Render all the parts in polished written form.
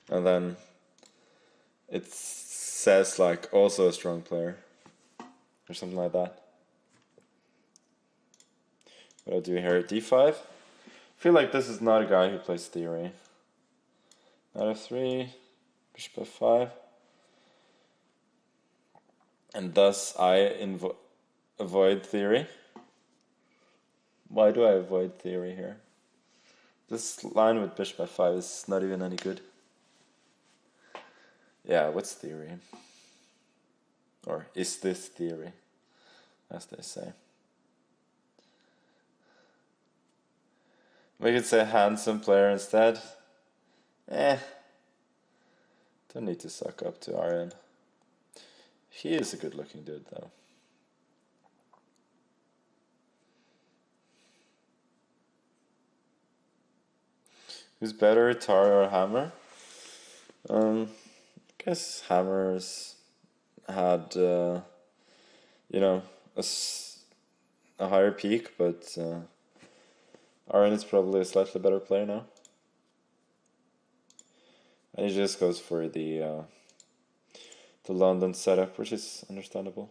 And then it says like also a strong player or something like that. What do I do here? D5? I feel like this is not a guy who plays theory. Knight f3, bishop f5. And thus I avoid theory. Why do I avoid theory here? This line with bishop f5 is not even any good. Yeah, what's theory? Or is this theory, as they say. We could say handsome player instead. Don't need to suck up to Aryan. He is a good looking dude though. Who's better, Tar or Hammer? I guess Hammer's had, you know, a higher peak, but Aryan is probably a slightly better player now. And he just goes for the London setup, which is understandable.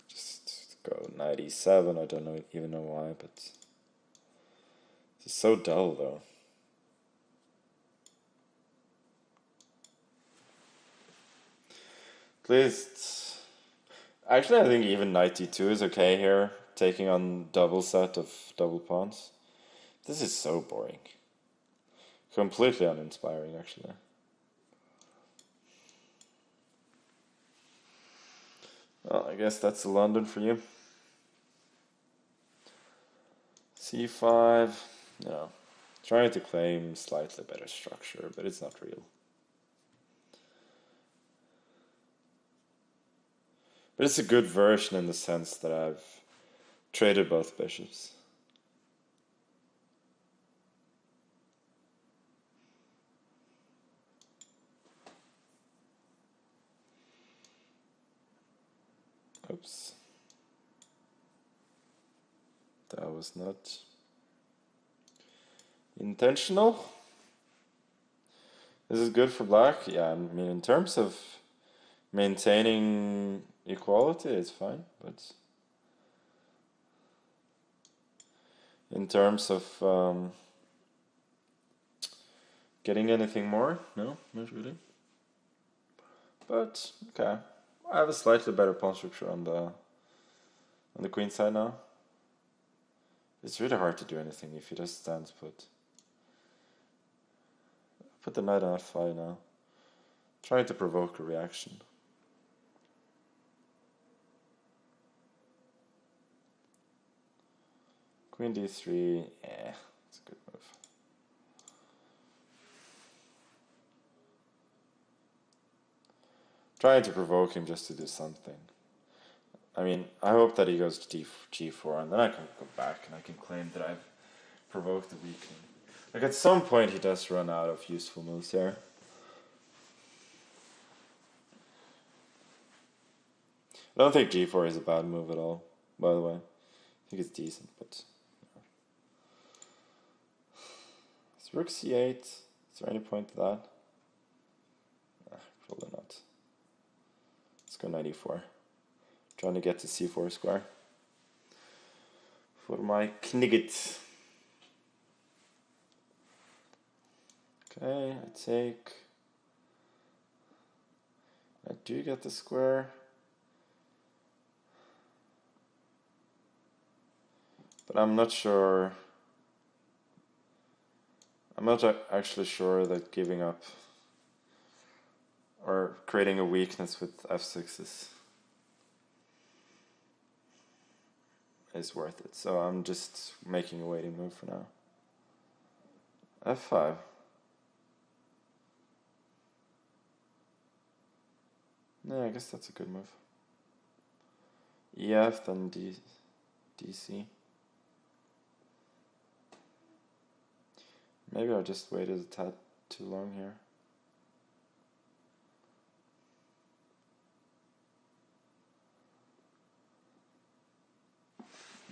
Just go 97. I don't even know why, but it's so dull though. At least, actually, I think even 92 is okay here, taking on double set of double pawns. This is so boring. Completely uninspiring, actually. Well, I guess that's London for you. C5, trying to claim slightly better structure, but it's not real. But it's a good version in the sense that I've traded both bishops. Oops. That was not intentional. This is good for black. Yeah, I mean, in terms of maintaining equality, it's fine, but in terms of getting anything more, no, not really. But okay, I have a slightly better pawn structure on the queen side now. It's really hard to do anything if you just stand put. Put the knight on f5 now. Trying to provoke a reaction. Queen d3, it's a good move. Trying to provoke him just to do something. I mean, I hope that he goes to g4, and then I can go back and I can claim that I've provoked the weakening. Like, at some point he does run out of useful moves here. I don't think g4 is a bad move at all, by the way. I think it's decent, but... It's rook c8. Is there any point to that? Probably not. Let's go 94. Trying to get to c4 square. For my knigget. Okay, I take... I do get the square. But I'm not sure... I'm not actually sure that giving up or creating a weakness with f6 is worth it. So I'm just making a waiting move for now. f5. Yeah, I guess that's a good move. EF, then DC. Maybe I just waited a tad too long here.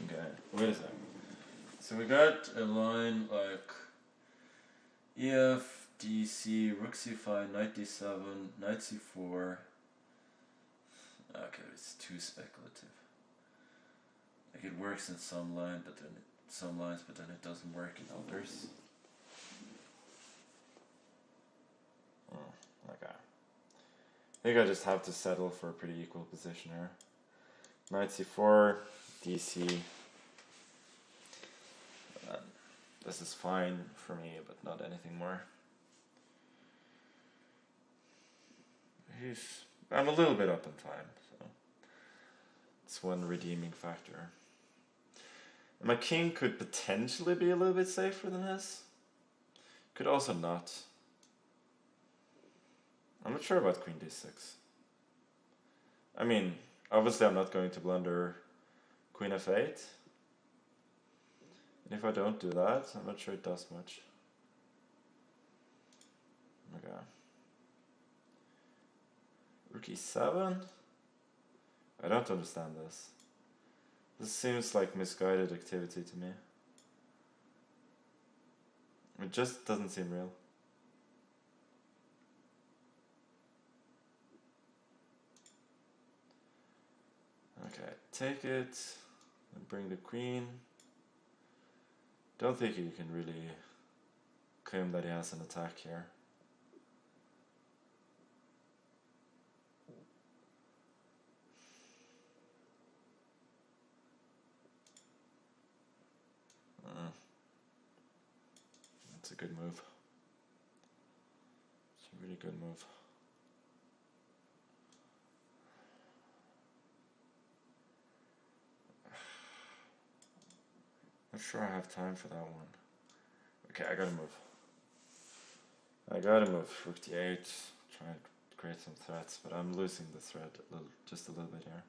Okay, wait a second. So we got a line like EF, DC, Rook C5, Knight D7, Knight C4. Okay, it's too speculative. Like it works in some lines, but then it doesn't work in others. Okay. I think I just have to settle for a pretty equal position here. Knight C4, DC. This is fine for me, but not anything more. I'm a little bit up in time, so it's one redeeming factor. And my king could potentially be a little bit safer than his. Could also not. I'm not sure about Queen D6. I mean, obviously I'm not going to blunder Queen F8. And if I don't do that, I'm not sure it does much. Okay. Rook E7? I don't understand this. This seems like misguided activity to me. It just doesn't seem real. Okay, take it and bring the queen. Don't think you can really claim that he has an attack here. That's a good move. It's a really good move. Not sure I have time for that one. Okay, I gotta move. Rook D8, try to create some threats, but I'm losing the thread just a little bit here.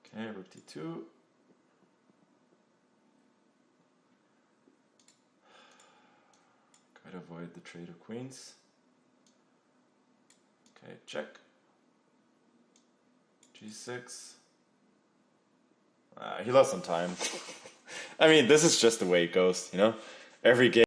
Okay, Rook D2. Gotta avoid the trade of queens. Okay, check. G6. He lost some time. I mean, this is just the way it goes, you know? Every game